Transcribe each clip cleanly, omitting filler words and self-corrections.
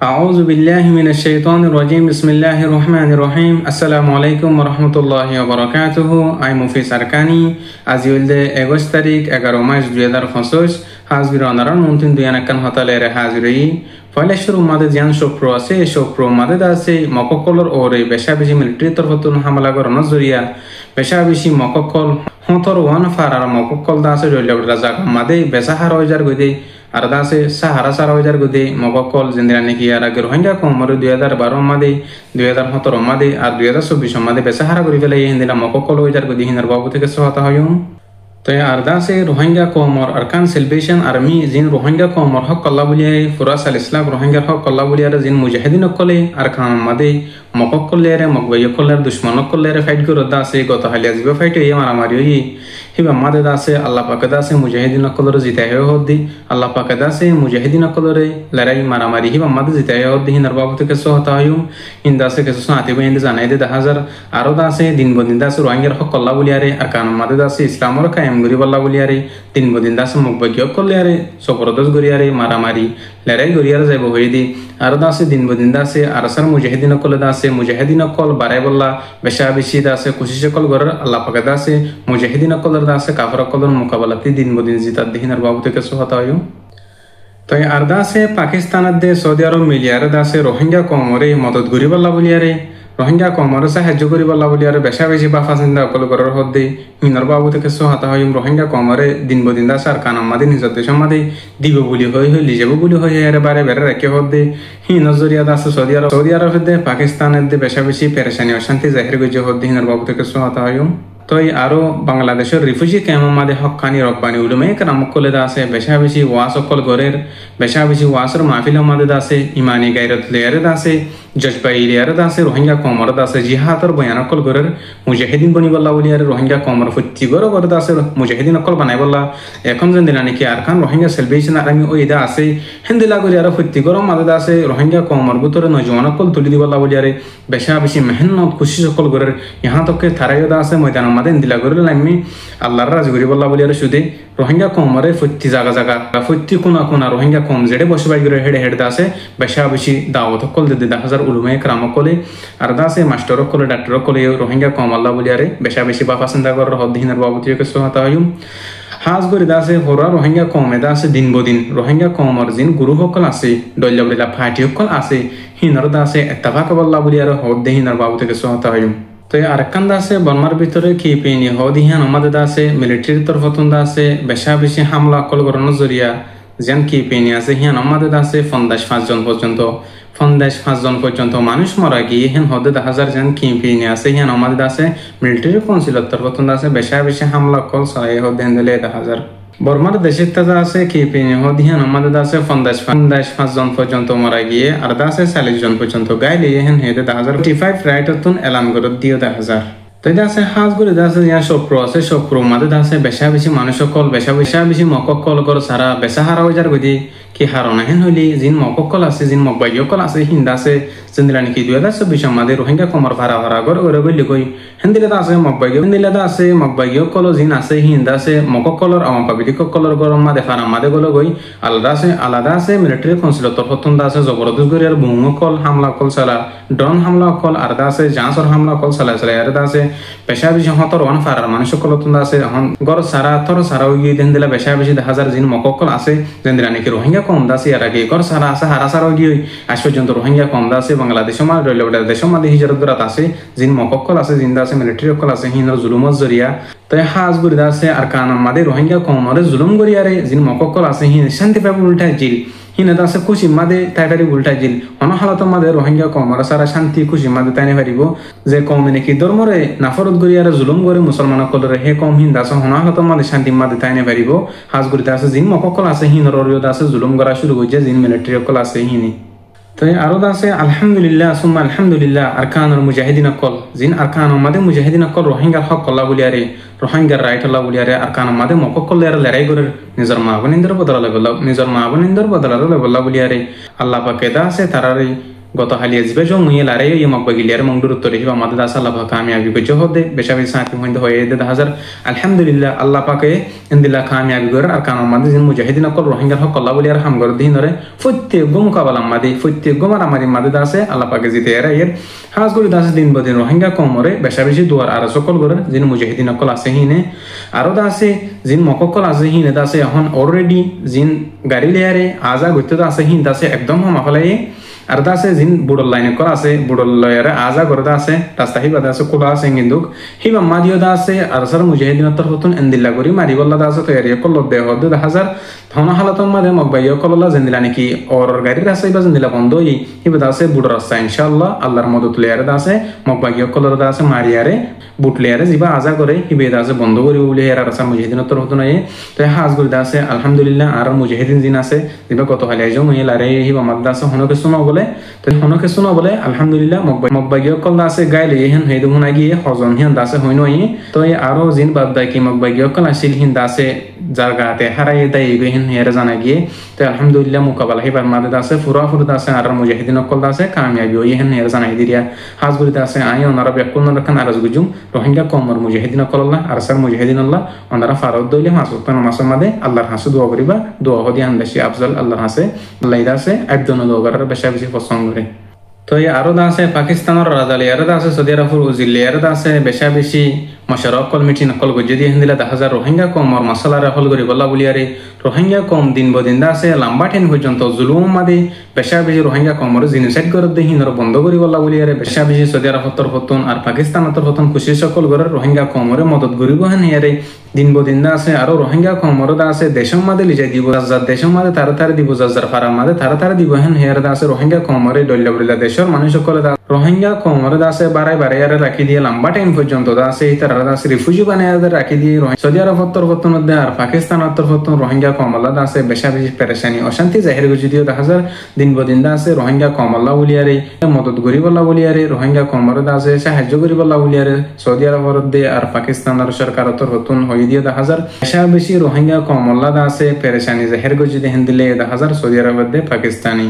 أعوذ بالله من الشيطان الرجيم بسم الله الرحمن الرحيم السلام عليكم ورحمة الله وبركاته أي مفيس أركاني أزيولد أغسطس تاريخ 11 مارس 2025 حاضرانان ممتن دویانکن هتالر حاضری فایلشور اومده زیان شوپرو اومده داسته مکوکولر اوره بشه بیشی ملیتری طرفتون حمله گران زوریا بشه بیشی مکوکول هنتر وان فرار مکوکول داسته جولی رزاق اومده بسه هر آجر گودی अरदासे सहारा सारा गुदे मगकल जिंद्राने की यार अगर रोहिंग्या कोमर 2012 मध्ये 2017 मध्ये और 2024 मध्ये बेसहारा गुरी वेला हिंदिला मगकल हजार गुदी हिंदर बाबू থেকে সহায়তা হয়ুম तो अरदासे रोहिंग्या कोमर अरकान सेलिब्रेशन आर्मी जिन रोहिंग्या कोमर हक अल्लाह बुलिया फुरास अल इस्लाम रोहिंग्या हक अल्लाह बुलिया जिन मुजाहिदीन कले अरकान मध्ये मगकल लेरे मगबय कले दुश्मन कले फाइट करो दासे गत हालिया जिबे फाइट ये मारामारी ही हिबा मादे दासे अल्लाह पाक दासे मुजाहिदीन कलर जिताय होदी अल्लाह पाक दासे मुजाहिदीन कलर लड़ाई मारामारी हिबा मादे जिताय होदी हिंदर बाबू থেকে সহায়তা হয়ুম इंदासे के साथी बहिंद जानाय दे 10000 आरो दासे दिन बदिन दासे रोहिंग्या हक अल्लाह बुलिया अरकान मादे दासे इस्लाम और कायम गरी बल्ला बुलियारे दिन बदिन दास मुकबगियो कल्यारे सपरदस गरियारे मारामारी लड़ाई गरियारे जायबो होयदी आरो दासे दिन बदिन दासे आरसर मुजाहिदीन कल दासे मुजाहिदीन कल बाराय बल्ला बेशा बेशी दासे कोशिश कल गर अल्लाह पाक दासे मुजाहिदीन कल दासे काफर कल मुकाबलाती दिन बदिन जिता दिहिनर बाबू থেকে সহায়তা হয়ুম तो अरदासे पाकिस्तान दे सऊदी अरब मिलियारे दासे रोहिंग्या कोमरे मदद गरी बल्ला बुलियारे रोहिंग्या कोमर साहाय्य करी बल्ला बुलियारे बेशा बेशी बाफासिंदा कल गरर हदे हिनर बाबू থেকে সহায়তা হয়ুম रोहिंग्या कोमरे दिन बदिन दा सरकार আমাদের নিজের দেশ আমাদের দিব বলি হই লিজেব বলি হই এর বারে বেরে রাখে হদে হি নজরিয়া দাস সৌদি আরব দে পাকিস্তানের দে বেশা বেশি পেরেশানি অশান্তি জাহির গজে হদে হিনর বাবু থেকে সহায়তা হয়ুম तो आरो बांग्लादेशर रिफ्यूजी कैम्प मादे हक्कानी रब्बानी उलुमे कराम कोले दासे बेशा बेशी वासकल गोरेर बेशा बेशी वासर महफिल मादे दासे ईमानी गैरत लेयर दासे जज्बाई लेयर दासे रोहिंग्या कोमर दासे जिहादर बयानकल गोरेर मुजाहिदीन बनी बल्ला बुलियारे रोहिंग्या कोमर फुत्ती गर दासे मुजाहिदीन कल बनाय बल्ला এখন যেন দিলানি কি আরকান রোহিঙ্গা সেলিব্রেশন আর্মি ওইদা আছে হিন্দিলা গরিয়ারা ফুত্তি গরম মাদে দাসে রোহিঙ্গা কোমর ভিতরে নজওয়ানকল তুলি দিবল্লা বুলিয়ারে বেশা বেশি মেহনত কোশিশ কল গরের ইহা তক থারাইও দাসে ময়দান মাদে দিলা গরে লাইমি আল্লাহর রাজ গরি বল্লা বুলিয়ারে সুদে রোহিঙ্গা কোমরে ফুত্তি জায়গা ফুত্তি কোনা রোহিঙ্গা কোম জেডে বসবাই গরে হেড দাসে বেশা বেশি দাওয়াত কল দে 10000 উলুমে کرام কলে আর দাসে মাস্টার কলে ডাক্তার কলে রোহিঙ্গা কোম আল্লাহ বুলিয়ারে বেশা বেশি বাফাসিন্দা গর হদিনের বাবুতি থেকে সহায়তা হয়ুম हाज गरी दासे होरा रोहिंग्या कोमे दासे दिन बदिन रोहिंग्या कोमर जिन गुरु हकल आसे डल्ला बलिला फाटी हकल आसे हिनर दासे इत्तेफाक बल्ला बुलियार हदे हिनर बाबू থেকে সহায়তা হয়ুম तो अरकान दासे बर्मार भितरे की पेनी हदी हियान আমাদের दासे मिलिटारी तरफतुन दासे बेशा बेशी हामला कल गरानो जरिया যেন কি পেনি আছে হিয়ান আমাদের দাসে ৫০ জন পর্যন্ত ৫০ জন পর্যন্ত মানুষ মারা গিয়ে হেন হদে ১০০০ জন কি পেনি আছে হিয়ান আমাদের দাসে মিলিটারি কাউন্সিলর তরফতন দাসে বেশা বেশি হামলা কল সাই হদে হেন্দলে ১০০০ বর্মার দেশের তাজা আছে কি পেনি হদি হিয়ান আমাদের দাসে ৫০ জন পর্যন্ত মারা গিয়ে আর দাসে ৪০ জন পর্যন্ত গাইলে হেন হেদে ১০০০ রাইটতন এলান করে দিও ১০০০ तो दासे हाज गुरी दासे या शोप्रो मादे दासे बेशा बेशी मानुषकल बेशा बेशी मककल गर सारा बेसाहारा हजार गदि कि हारना हेन हली जिन मककल आसे जिन मकबायकल आसे हिंदासे जिंदिलानि कि 2024 मादे रोहिंग्या कोमर भारा गर गरगलि गय हिंदिला दासे मकबायकल जिन आसे हिंदासे मककल और अमकाबिदि ककलर गरम मादे फारा मादे गलो गय आलादा से मिलिटारी काउंसिल तरफतन दासे जबरदस्त गरियार बुंगकल हमला कल साला ड्रोन हमला कल आर दासे जांसर हमला कल साला आर दासे बेशा बेशी हतर वन फारार मानुष कलतन दासे हन गर सारा थर सारा उगी देंदिला बेशा बेशी 10000 जिन मककल आसे देंदिलानि कि रोहिंग्या कम दासे यार आगे गर सारा आसे हारा सारा उगी आज पर्यंत रोहिंग्या कम दासे बांग्लादेश मा रइलबडा देश मा हिजरत गरात आसे जिन मककल आसे जिन दासे मिलिटारी कल आसे हिनर जुलुमत जरिया तो हाज गुरी दासे अरकान मादे रोहिंग्या कमरे जुलुम गरियारे जिन मककल आसे हिन शांति पाबु उल्टा जिल हिना दासे खुशी मादे ताइफारी उल्टा जिल हन हालत मादे रोहिंग्या कमर सारा शांति खुशी मादे ताइने पारिबो जे कमने कि धर्मरे नाफरत गरियारे जुलुम गरे मुसलमान कलरे हे कम हिन दासे हन हालत मादे शांति मादे ताइने पारिबो हाज गुरी दासे जिन मककल आसे हिन ररियो दासे जुलुम गरा शुरू गजे जिन मिलिटारी कल आसे हिनी तो आरो दासे अल्हम्दुलिल्लाह सुम्मा अल्हम्दुलिल्लाह अरकान और मुजाहिदीन कल जिन अरकान मादे मुजाहिदीन कल रोहिंग्या हक अल्लाह बुलियारे रोहिंग्या राइट अल्लाह बुलियारे अरकान मादे मककल लेर लड़ाई गरे निजर माबनिंदर बदला बल्ला बुलियारे अल्लाह पाके दासे तारारे গত হালিয়া জিবে জো মুয়ে লারে ইয়ে মকবাগিলিয়ার মং দূরত্ব রেহিবা আমাদের দাস আল্লাহ পাক কামিয়াবি বেজো হদে বেশাবি সাথী হইতে হয়ে দে 1000 আলহামদুলিল্লাহ আল্লাহ পাকে ইনদিল্লাহ কামিয়াবি গর আর কাম আমাদের জিন মুজাহিদিন কল রোহিঙ্গা হক আল্লাহ বলি আর হাম গর দিন ধরে প্রত্যেক গো মুকাবালা আমাদের প্রত্যেক গো মার আমাদের মাদে দাসে আল্লাহ পাকে জিতে এর এর হাজ গরি দাসে দিন বদিন রোহিঙ্গা কমরে বেশাবেশি দুয়ার আর সকল গর জিন মুজাহিদিন কল আছে হিনে আরো দাসে জিন মককল আছে হিনে দাসে এখন অলরেডি জিন গাড়ি লিয়ারে আজা গইতে দাসে হিন দাসে একদম মাফলাই আর দাসে জিন বুড়ল লাইনে করা আছে বুড়ল লয়ারে আজা করে দাসে রাস্তা হিবা দাসে কোলা আছে কিন্তু হিবা মাদিও দাসে আর সার মুজাহিদিন তরফতুন এন্দিল্লা করি মারি বল্লা দাসে তো এরিয়া কল দে হদ 1000 থানা হালাতন মাদে মকবাইয় কললা জিন্দিলা নাকি আর গাড়ি রাস্তা হিবা জিন্দিলা বন্ধ হই হিবা দাসে বুড় রাস্তা ইনশাআল্লাহ আল্লাহর মদত লিয়ারে দাসে মকবাইয় কলর দাসে মারিয়ারে বুট লিয়ারে জিবা আজা করে হিবে দাসে বন্ধ করি বলে এর রাস্তা মুজাহিদিন তরফতুন আই তো হাজ করে দাসে আলহামদুলিল্লাহ আর মুজাহিদিন জিন আছে জিবা কত হালে আইজো মুই লারে হিবা মাদ দাসে হনকে শুনো বলে তো হনকে শুনো বলে আলহামদুলিল্লাহ মকবাইয় কল দাসে গাইলে হেন হেদু হুনা গিয়ে হজন হিন দাসে হইনো ই তো আরো জিন বাদ দাই কি মকবাইয় কল আসিল হিন দাসে জায়গাতে হারাই দাই বেহিন হেরে জানা গিয়ে তো আলহামদুলিল্লাহ মুকাবালা হিবার মাদে দাসে ফুরা দাসে আর মুজাহিদিন কল দাসে কামিয়াবি ওই হেন হেরে জানাই দিরিয়া হাজগুরি দাসে আই ওনারা বেকুন রাখান আরজ গুজুম রোহিঙ্গা কমর মুজাহিদিন কল আল্লাহ আর সার মুজাহিদিন আল্লাহ ওনারা ফারদ দইলে মাসুতান মাসুম মাদে আল্লাহর হাসু দোয়া করিবা দোয়া হদি আন্দাসি আফজল আল্লাহর হাসে আল্লাহ দাসে একজন দোয়ার বেশা বেশি পছন্দ করে তো আরো দাসে পাকিস্তানের রাজালি আরো দাসে সৌদি আরবের উজিলি আরো দাসে বেশা বেশি মশারক কল মিটি নকল গজ্জদি হিন্দিলা 10,000 রোহিঙ্গা কম আর মাসালারে হল করি বল্লা বলিয়ারে রোহিঙ্গা কম দিন বদিন দাসে লম্বা টেন পর্যন্ত জুলুম মাদে বেশা বেশি রোহিঙ্গা কমর জিনিসাইড করে দে হিনর বন্ধ করি বল্লা বলিয়ারে বেশা বেশি সৌদি আরবর হতন আর পাকিস্তানের হতন খুশি সকল করে রোহিঙ্গা কমরে মদত করিব হেন ইয়ারে দিন বদিন দাসে আরো রোহিঙ্গা কমর দাসে দেশম মাদে লিজাই দিব যার দেশম মাদে তাড়াতাড়ি দিব যার ফারাম মাদে তাড়াতাড়ি দিব হেন হেয়ার দাসে রোহিঙ্গা কমরে ডল্লা বলিলা দেশের মানুষ সকলে রোহিঙ্গা কমর দাসে বারাই বারাই রাখি দিয়ে লম্বা টাইম পর্যন্ত দাসে তারা দাসে রিফিউজি বানায় রাখি দিয়ে সৌদি আরব হতন মধ্যে আর পাকিস্তান হতন রোহিঙ্গা কমলা দাসে বেশা বেশি পেরেশানি অশান্তি জাহির করছে দিও 10,000 দিন বদিন দাসে রোহিঙ্গা কমলা বলিয়ারে মদত করি বল্লা বলিয়ারে রোহিঙ্গা কমর দাসে সাহায্য করি বল্লা বলিয়ারে সৌদি আরবর দে আর পাকিস্তানের সরকার হতন হই দিয়ে 10,000 বেশা বেশি রোহিঙ্গা কমলা দাসে পেরেশানি জাহির করছে দেন দিলে 10,000 সৌদি আরবর দে পাকিস্তানি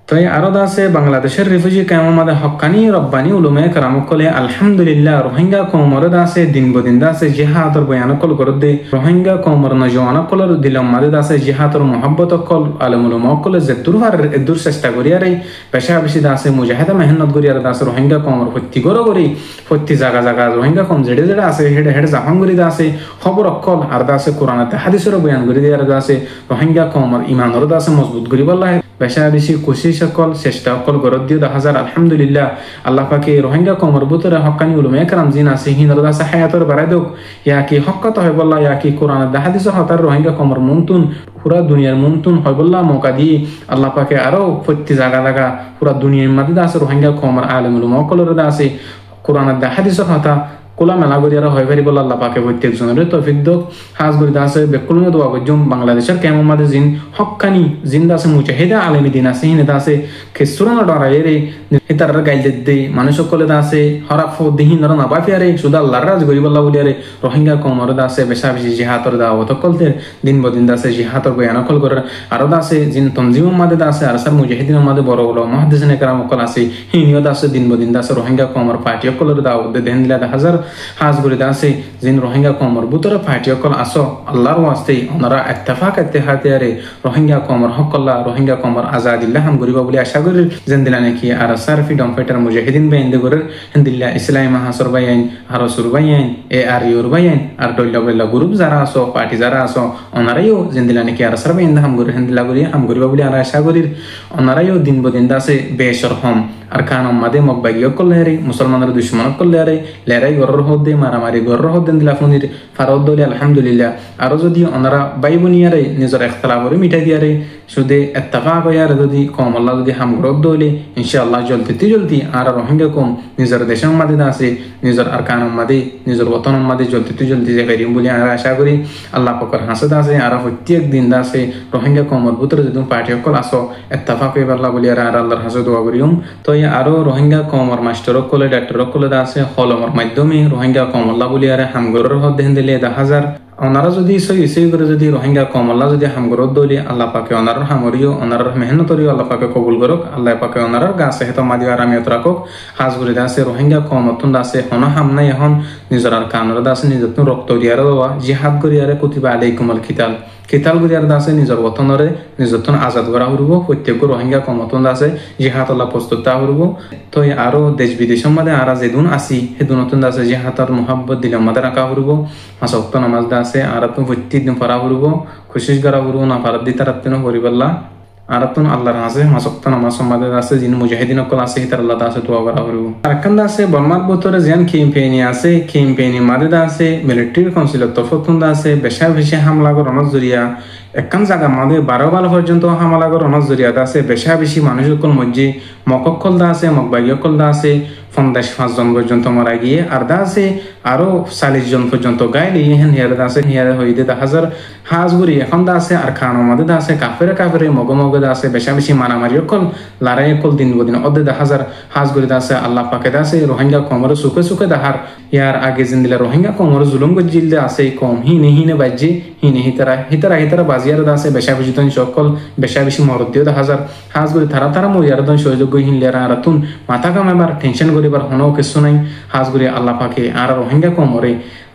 তো আরো দাসে বাংলাদেশের রিফিউজি কাম মাদে হক্কানি রব্বানি উলুমে কারাম কলে আলহামদুলিল্লাহ রোহিঙ্গা কমর দাসে দিন বদিন দাসে জিহাদর বয়ান কল করদে রোহিঙ্গা কমর নজওয়ান কলর দিলম মাদে দাসে জিহাদর মোহাব্বত কল আলমুলুম কল যে দুরবার দূর চেষ্টা করিয়ারে পেশা বেশি দাসে মুজাহিদা মেহনত করিয়ারে দাসে রোহিঙ্গা কমর ফত্তি গর করি ফত্তি জায়গা জায়গা রোহিঙ্গা কম যেড়ে যেড়ে আছে হেডে হেডে জাহান করি দাসে খবর কল আর দাসে কোরআনতে হাদিসের বয়ান করি দিয়ারে দাসে রোহিঙ্গা কমর ইমানর দাসে মজবুত করি বল্লাহ বেশা বেশি খুশি সকল চেষ্টা সকল গরদ দিও 10,000 আলহামদুলিল্লাহ আল্লাহ পাকে রোহিঙ্গা কমর বুতরে হক্কানি উলুমে কারাম জিন আছে হিনর দাসে হায়াতর বাড়াই দোক ইয়া কি হক্কত হয় বল্লাহ ইয়া কি কোরআনের হাদিস হতার রোহিঙ্গা কমর মুমতুন পুরা দুনিয়ার মুমতুন হয় বল্লাহ মৌকা দিয়ে আল্লাহ পাকে আরো প্রতি জায়গা জায়গা পুরা দুনিয়ার মধ্যে আছে রোহিঙ্গা কমর আলেমুল মকলর আছে কোরআনের হাদিস হতা কোলা মেলা করিয়ারা হয় পারি বলে আল্লাহ পাকে প্রত্যেক জনের তৌফিক দোক হাজ গরিদা আছে বেকুলমে দোয়া করজুম বাংলাদেশের কেমন মাদে জিন হক্কানি জিন্দা আছে মুজাহিদা আলেমি দিন আছে হিনেদা আছে খেসুরানো ডরাই রে হেতার গাইল দে মানুষ সকলে আছে হরাফ দিহিন নর না বাফিয়ারে সুদা আল্লাহর রাজ গরিব আল্লাহ বলিয়ারে রোহিঙ্গা কমর দাসে বেশা বেশি জিহাদর দাওয়াত কলতে দিন বদিন দাসে জিহাদর বয়ান কল করে আরো দাসে জিন তনজিম মাদে দাসে আর সব মুজাহিদিন মাদে বড় বড় মুহাদ্দিসিনে کرام কল আছে হিনিও দাসে দিন বদিন দাসে রোহিঙ্গা কমর পার্টি কলর দাওয়াত দেন দিলা 10,000 হাজ গরি দাসে জিন রোহিঙ্গা কমর বুতরে পার্টি কল আসো আল্লাহর ওয়াস্তে ওনারা ইত্তেফাক ইত্তেহাদিয়ারে রোহিঙ্গা কমর হকল্লা রোহিঙ্গা কমর আজাদিল্লাহ হাম গরিবা বলি আশা করি যেন দিলা নাকি আর ফ্রিডম ফাইটার মুজাহিদিন বেন্দে করে হিন্দিল্লা ইসলামী মাহাসর বাইন আর সুর বাইন এ আর your Byne R ডল্লা Balla group যারা আসো পার্টি যারা আসো ওনারাইও জিন্দিলা নাকি আর সার বাইন হাম গরি হিন্দিল্লা করি হাম গরিবা বলি আর আশা করি ওনারাইও দিন বদিন দাসে বেশরহম আর কানম মাদে মকবাগিও কল্লারে মুসলমানের দুশমন কল্লারে লেরাই গরর হদে মারামারি গরর হদেন দিলা ফনির ফারদ দলি আলহামদুলিল্লাহ আর যদি ওনারা বাই বনিয়ারে নিজের ইখতিলাফরে মিটাই দিয়ারে শুধু ইত্তেফাক হইয়ারে যদি কম আল্লাহ যদি হাম গরদ দলি ইনশাআল্লাহ জলদি আর রোহিঙ্গা কম নিজের দেশের মাদে আছে নিজের আর কানম মাদে নিজের ওতন মাদে জলদি যে করিম বলি আর আশা করি আল্লাহ পাকের হাসদ আছে আর প্রত্যেক দিন আছে রোহিঙ্গা কমর ভিতরে যদি পার্টি সকল আসো ইত্তেফাক হইবার আল্লাহ বলি আর আল্লাহর হাসদ দোয়া করিম তো আরো রোহিঙ্গা কমর মাস্টার কলে ডাক্তার কলে আছে হলমর মাধ্যমে রোহিঙ্গা কম আল্লাহ বলি আর হাম গরর হদ দেন দিলে 10,000 ওনারা যদি সই করে যদি রোহিঙ্গা কম আল্লাহ যদি হামগরত দলি আল্লাহ পাকে ওনার হামরিও ওনার মেহনতরিও আল্লাহ পাকে কবুল করুক আল্লাহ পাকে ওনার গাছে হেতো মাদি আরামিয়ত রাখুক হাজগুড়ি দাসে রোহিঙ্গা কম অত্যন্ত দাসে হন হামনাই এখন নিজের আর কানর দাসে নিজের রক্ত দিয়ার দেওয়া জিহাদ গরিয়ারে কুতিবা আলাইকুমল কিতাল গরিয়ার দাসে নিজের বতনরে নিজের আজাদ করা হইব প্রত্যেক রোহিঙ্গা কম অত্যন্ত আছে জিহাদ আল্লাহ প্রস্তুত তা হইব তো আরো দেশ বিদেশের মধ্যে আর যেদুন আসি সেদুন অত্যন্ত আছে জিহাদার মোহাব্বত দিলে আমাদের রাখা হইব মাসক্ত নামাজ আছে আর তুমি প্রত্যেকদিন পড়া হইব খুশিস করা হইব না পারাত দিতে রাত্তিনো করিবাল্লা আর তুমি আল্লাহর আছে মাসক্ত নামাজ সমাজে আছে যিনি মুজাহিদিন অকল আছে হিতার আল্লাহ আছে তোয়া করা হইব আরাকান আছে বর্মার বতরে যেন ক্যাম্পেইনি আছে ক্যাম্পেইনি মাদে আছে মিলিটারি কাউন্সিলের তফতন আছে বেশা বেশি হামলা করানোর জরিয়া একখান জায়গা মাদে 12 পর্যন্ত হামলা করানোর জরিয়া আছে বেশা বেশি মানুষ সকল মধ্যে মকক্কল দা আছে মকবাইয়কল দা আছে 55 জন পর্যন্ত মারা গিয়ে আর দা আছে আরো 40 জন পর্যন্ত গাইলে ইহেন হিয়ারে আছে হিয়ারে হইতে 10,000 হাজগুড়ি এখন দা আছে আর খানো মাদে দা আছে কাফেরে মগমগে দা আছে বেশা বেশি মারামারি অকল লড়াই অকল দিন বদিন অদে 10,000 হাজগুড়ি দা আছে আল্লাহ পাকে দা আছে রোহিঙ্গা কমরে সুখে দাহার ইয়ার আগে জিন্দিলা রোহিঙ্গা কমরে জুলুম গজিল দা আছে কম হিনে বাজ্জি হিনে হিতারা বাজিয়ার দা আছে বেশা বেশি তন সকল বেশা বেশি মরদিও 10,000 হাজগুড়ি তারা মরিয়ার দন সহযোগ্য হিনলিয়ারা আরাতুন মাথা কামাবার টেনশন করিবার হনো কিছু নাই হাজগুড়ি আল্লাহ পাকে আর রোহিঙ্গা কমরে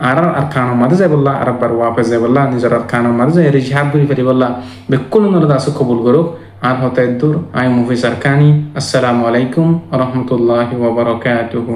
আর খানো মাঝে যাই বললা আর একবার ওয়াপে যাই বললা নিজের আর খানো মাঝে যাই জিহাদ করি পারি বললা বেকুল নরদ আছে কবুল করুক আর হতে দূর আই মুফিস আরকানি আসসালামু আলাইকুম ওয়া রাহমাতুল্লাহি ওয়া বারাকাতুহু।